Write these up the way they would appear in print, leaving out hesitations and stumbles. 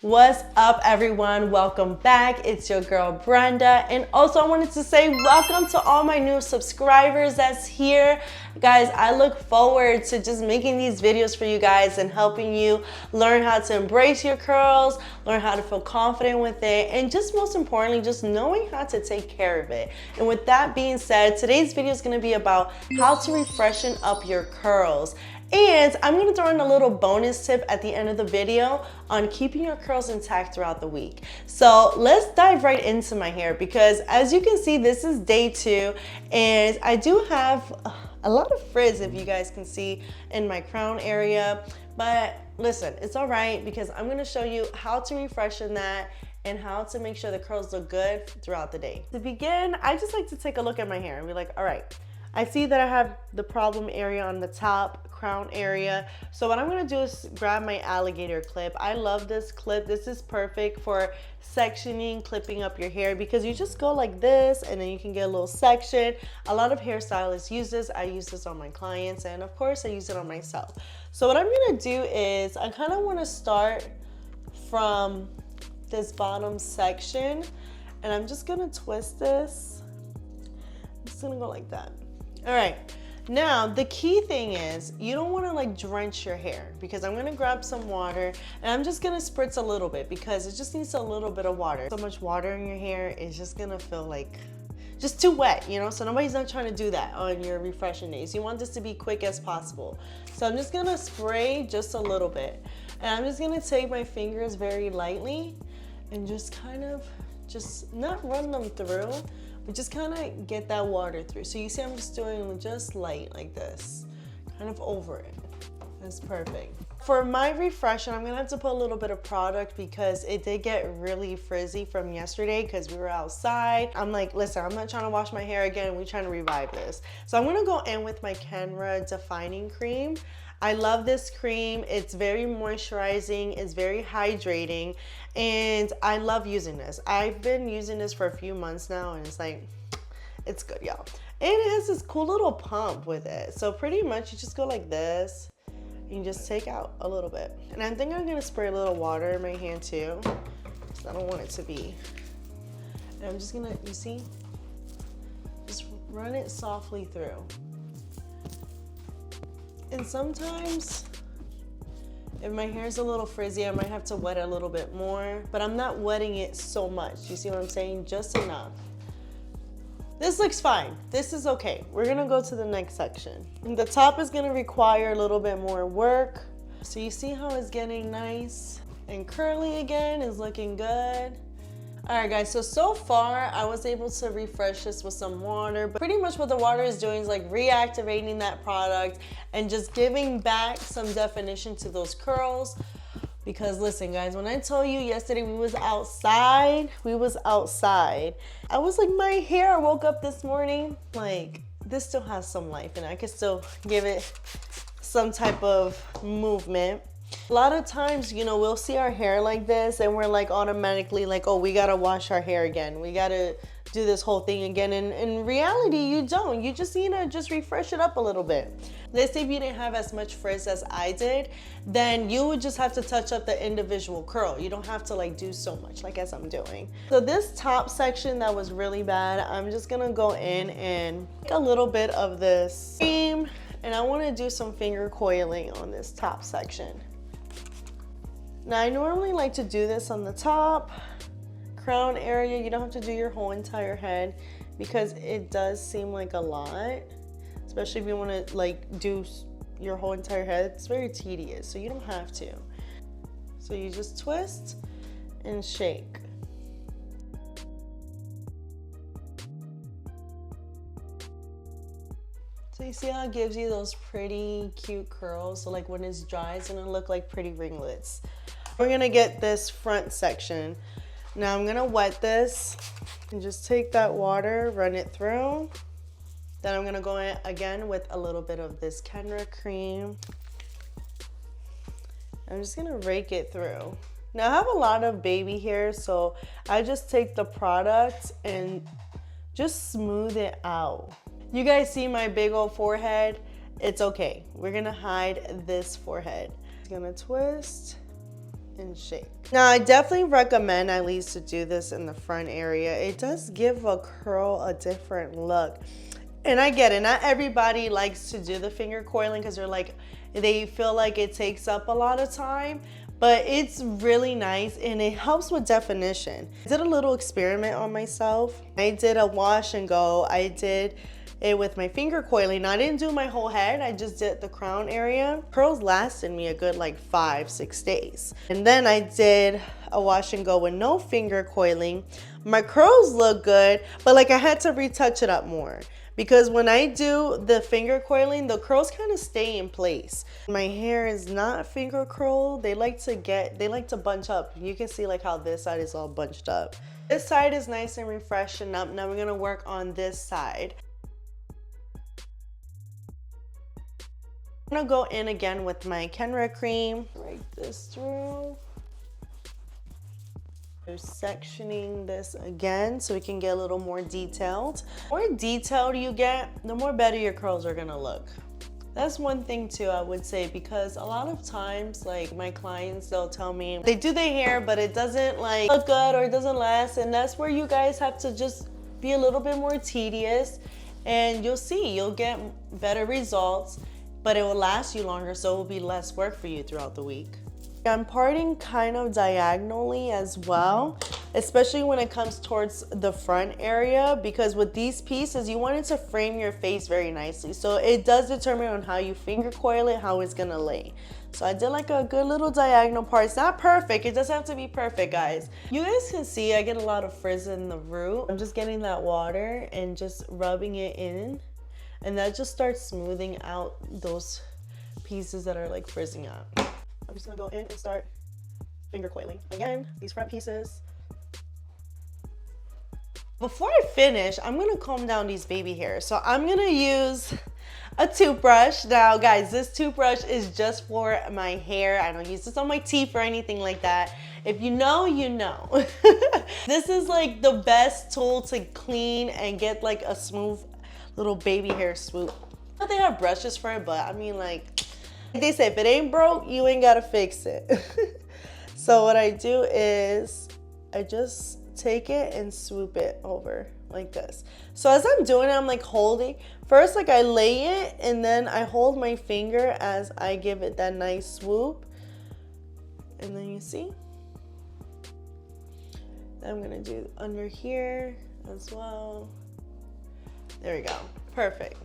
What's up, everyone? Welcome back. It's your girl Brenda, and also I wanted to say welcome to all my new subscribers that's here. Guys, I look forward to just making these videos for you guys and helping you learn how to embrace your curls, learn how to feel confident with it, and just most importantly, just knowing how to take care of it. And with that being said, today's video is going to be about how to refreshen up your curls. And I'm gonna throw in a little bonus tip at the end of the video on keeping your curls intact throughout the week. So let's dive right into my hair, because as you can see, this is day 2 and I do have a lot of frizz, if you guys can see, in my crown area. But listen, it's all right, because I'm gonna show you how to refreshen that and how to make sure the curls look good throughout the day. To begin, I just like to take a look at my hair and be like, all right, I see that I have the problem area on the top crown area. So what I'm gonna do is grab my alligator clip. I love this clip. This is perfect for sectioning, clipping up your hair, because you just go like this and then you can get a little section. A lot of hairstylists use this. I use this on my clients, and of course I use it on myself. So what I'm gonna do is I kind of want to start from this bottom section, and I'm just gonna twist this. I'm just gonna go like that. All right. Now, the key thing is you don't want to like drench your hair, because I'm going to grab some water and I'm just going to spritz a little bit, because it just needs a little bit of water. So much water in your hair is just going to feel like just too wet, you know? So nobody's not trying to do that on your refreshing days. You want this to be quick as possible. So I'm just going to spray just a little bit. And I'm just going to take my fingers very lightly and just kind of just not run them through, but just kind of get that water through. So you see I'm just doing just light like this, kind of over it. That's perfect. For my refreshen, I'm gonna have to put a little bit of product, because it did get really frizzy from yesterday because we were outside. I'm like, listen, I'm not trying to wash my hair again. We're trying to revive this. So I'm gonna go in with my Kenra defining cream. I love this cream. It's very moisturizing, it's very hydrating, and I love using this. I've been using this for a few months now, and it's like, it's good, y'all. And it has this cool little pump with it. So pretty much you just go like this, and you just take out a little bit. And I think I'm gonna spray a little water in my hand too, because I don't want it to be. And I'm just gonna, you see, just run it softly through. And sometimes, if my hair is a little frizzy, I might have to wet it a little bit more, but I'm not wetting it so much. You see what I'm saying? Just enough. This looks fine. This is okay. We're gonna go to the next section. And the top is gonna require a little bit more work. So you see how it's getting nice and curly again, is looking good. All right, guys, so far I was able to refresh this with some water, but pretty much what the water is doing is like reactivating that product and just giving back some definition to those curls. Because listen, guys, when I told you yesterday we was outside, I was like, my hair, I woke up this morning, like, this still has some life and I can still give it some type of movement. A lot of times, you know, we'll see our hair like this and we're like automatically like, oh, we gotta wash our hair again. We gotta do this whole thing again. And in reality, you don't. You just need to just refresh it up a little bit. Let's say if you didn't have as much frizz as I did, then you would just have to touch up the individual curl. You don't have to like do so much like as I'm doing. So this top section that was really bad, I'm just gonna go in and take a little bit of this cream, and I wanna do some finger coiling on this top section. Now, I normally like to do this on the top crown area. You don't have to do your whole entire head, because it does seem like a lot, especially if you want to like do your whole entire head. It's very tedious, so you don't have to. So you just twist and shake. So you see how it gives you those pretty cute curls? So like when it's dry, it's gonna look like pretty ringlets. We're gonna get this front section. Now I'm gonna wet this and just take that water, run it through. Then I'm gonna go in again with a little bit of this Kenra cream. I'm just gonna rake it through. Now I have a lot of baby hair, so I just take the product and just smooth it out. You guys see my big old forehead? It's okay. We're gonna hide this forehead. Just gonna twist and shake. Now, I definitely recommend at least to do this in the front area. It does give a curl a different look. And I get it, not everybody likes to do the finger coiling because they feel like it takes up a lot of time, but it's really nice and it helps with definition. I did a little experiment on myself. I did a wash and go. I did it with my finger coiling. Now, I didn't do my whole head, I just did the crown area. Curls lasted me a good like 5-6 days. And then I did a wash and go with no finger coiling. My curls look good, but like I had to retouch it up more. Because when I do the finger coiling, the curls kind of stay in place. My hair is not finger curl. They like to bunch up. You can see like how this side is all bunched up. This side is nice and refreshing up. Now we're gonna work on this side. I'm gonna go in again with my Kenra cream. Right this through. Sectioning this again so we can get a little more detailed. The more detailed you get, the more better your curls are gonna look. That's one thing too, I would say, because a lot of times, like my clients, they'll tell me they do their hair, but it doesn't like look good or it doesn't last, and that's where you guys have to just be a little bit more tedious, and you'll get better results, but it will last you longer, so it will be less work for you throughout the week. I'm parting kind of diagonally as well, especially when it comes towards the front area, because with these pieces, you want it to frame your face very nicely. So it does determine on how you finger coil it, how it's gonna lay. So I did like a good little diagonal part. It's not perfect, it doesn't have to be perfect, guys. You guys can see I get a lot of frizz in the root. I'm just getting that water and just rubbing it in, and that just starts smoothing out those pieces that are like frizzing up. I'm just gonna go in and start finger coiling. Again, these front pieces. Before I finish, I'm gonna comb down these baby hairs. So I'm gonna use a toothbrush. Now guys, this toothbrush is just for my hair. I don't use this on my teeth or anything like that. If you know, you know. This is like the best tool to clean and get like a smooth little baby hair swoop. They have brushes for it, but I mean like they say, if it ain't broke, you ain't gotta fix it. So what I do is I just take it and swoop it over like this. So as I'm doing it, I'm like holding. First, like I lay it and then I hold my finger as I give it that nice swoop. And then you see, I'm gonna do under here as well. There we go, perfect.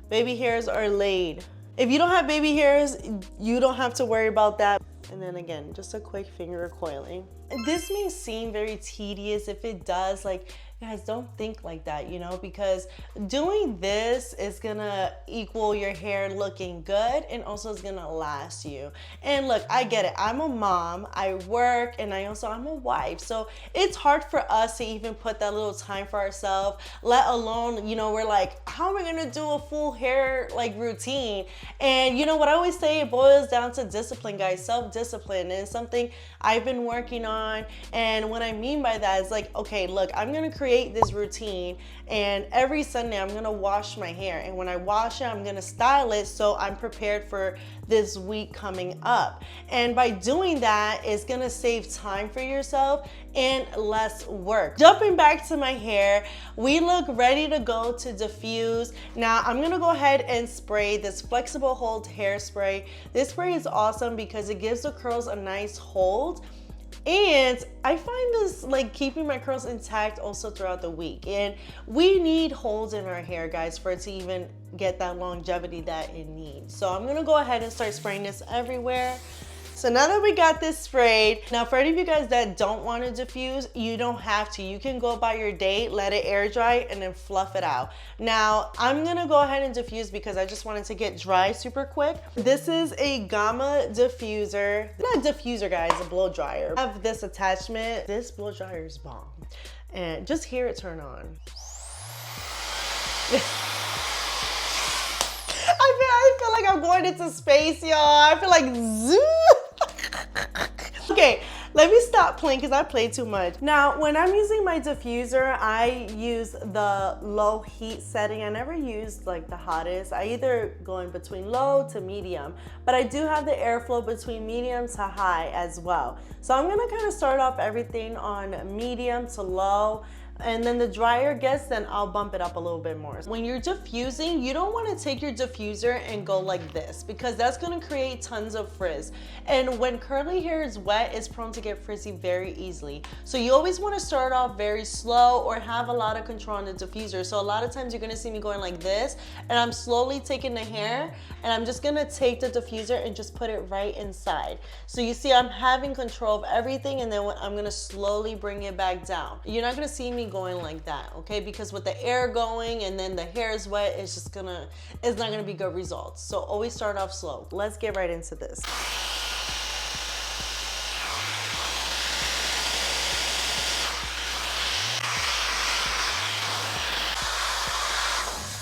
Baby hairs are laid. If you don't have baby hairs, you don't have to worry about that. And then again, just a quick finger coiling. This may seem very tedious. If it does, like, guys, don't think like that, you know, because doing this is gonna equal your hair looking good, and also it's gonna last you. And look, I get it. I'm a mom, I work, and I'm a wife. So it's hard for us to even put that little time for ourselves, let alone, you know, we're like, how am I gonna do a full hair like routine? And you know what I always say, it boils down to discipline, guys. Self-discipline is something I've been working on. And what I mean by that is like, okay, look, I'm gonna create this routine, and every Sunday I'm gonna wash my hair, and when I wash it, I'm gonna style it so I'm prepared for this week coming up. And by doing that, it's gonna save time for yourself and less work. Jumping back to my hair, we look ready to go to diffuse. Now I'm gonna go ahead and spray this flexible hold hairspray. This spray is awesome because it gives the curls a nice hold. And I find this like keeping my curls intact also throughout the week. And we need holds in our hair, guys, for it to even get that longevity that it needs. So I'm gonna go ahead and start spraying this everywhere. So now that we got this sprayed, now for any of you guys that don't want to diffuse, you don't have to. You can go by your day, let it air dry, and then fluff it out. Now, I'm gonna go ahead and diffuse because I just wanted to get dry super quick. This is a Gamma diffuser. Not a diffuser, guys, a blow dryer. I have this attachment. This blow dryer is bomb. And just hear it turn on. I feel like I'm going into space, y'all. I feel like zoom. Okay, Let me stop playing because I play too much. Now, when I'm using my diffuser, I use the low heat setting. I never used like the hottest. I either go in between low to medium, but I do have the airflow between medium to high as well. So I'm gonna kind of start off everything on medium to low. And then the drier gets, then I'll bump it up a little bit more. When you're diffusing, you don't want to take your diffuser and go like this because that's going to create tons of frizz. And when curly hair is wet, it's prone to get frizzy very easily. So you always want to start off very slow or have a lot of control on the diffuser. So a lot of times you're going to see me going like this, and I'm slowly taking the hair and I'm just going to take the diffuser and just put it right inside. So you see I'm having control of everything, and then I'm going to slowly bring it back down. You're not going to see me going like that, okay? Because with the air going and then the hair is wet, it's not gonna be good results. So always start off slow. Let's get right into this.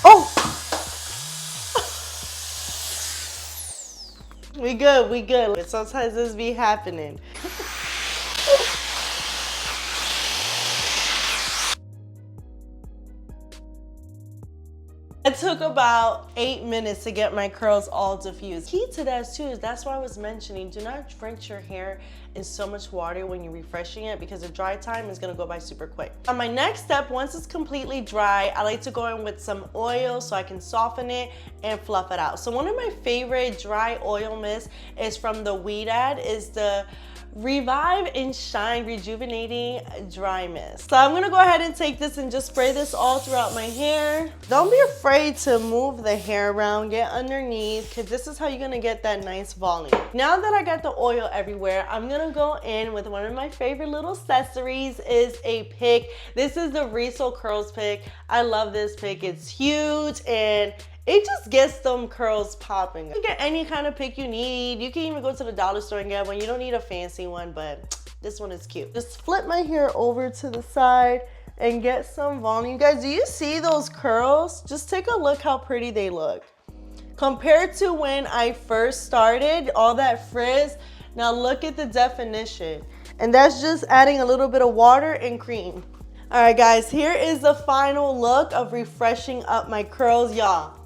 Oh! We good. Sometimes this be happening. It took about 8 minutes to get my curls all diffused. Key to that too is that's why I was mentioning, do not drench your hair in so much water when you're refreshing it because the dry time is gonna go by super quick. On my next step, once it's completely dry, I like to go in with some oil so I can soften it and fluff it out. So one of my favorite dry oil mists is from the Ouidad, is the Revive and Shine Rejuvenating Dry Mist. So I'm gonna go ahead and take this and just spray this all throughout my hair. Don't be afraid to move the hair around, get underneath, because this is how you're gonna get that nice volume. Now that I got the oil everywhere, I'm gonna go in with one of my favorite little accessories, is a pick. This is the Riso Curls pick. I love this pick. It's huge and it just gets them curls popping. You can get any kind of pick you need. You can even go to the dollar store and get one. You don't need a fancy one, but this one is cute. Just flip my hair over to the side and get some volume. Guys, do you see those curls? Just take a look how pretty they look. Compared to when I first started, all that frizz, now look at the definition. And that's just adding a little bit of water and cream. All right, guys, here is the final look of refreshing up my curls, y'all.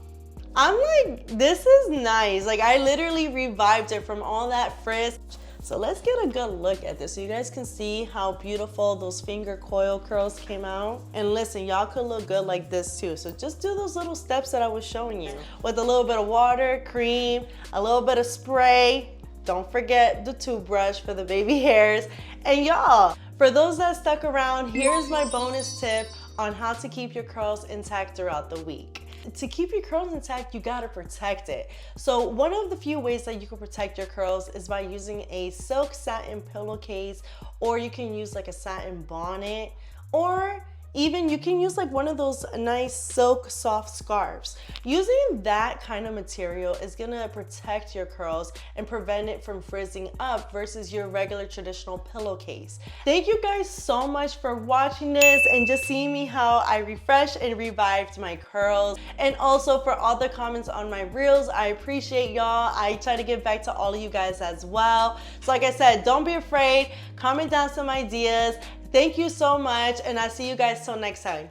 I'm like, this is nice. Like, I literally revived it from all that frizz. So let's get a good look at this so you guys can see how beautiful those finger coil curls came out. And listen, y'all could look good like this too. So just do those little steps that I was showing you with a little bit of water, cream, a little bit of spray. Don't forget the toothbrush for the baby hairs. And y'all, for those that stuck around, here's my bonus tip on how to keep your curls intact throughout the week. To keep your curls intact, you gotta protect it. So one of the few ways that you can protect your curls is by using a silk satin pillowcase, or you can use like a satin bonnet, or even you can use like one of those nice silk soft scarves. Using that kind of material is gonna protect your curls and prevent it from frizzing up versus your regular traditional pillowcase. Thank you guys so much for watching this and just seeing me how I refreshed and revived my curls. And also for all the comments on my reels, I appreciate y'all. I try to get back to all of you guys as well. So like I said, don't be afraid, comment down some ideas. Thank you so much, and I'll see you guys till next time.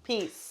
Peace.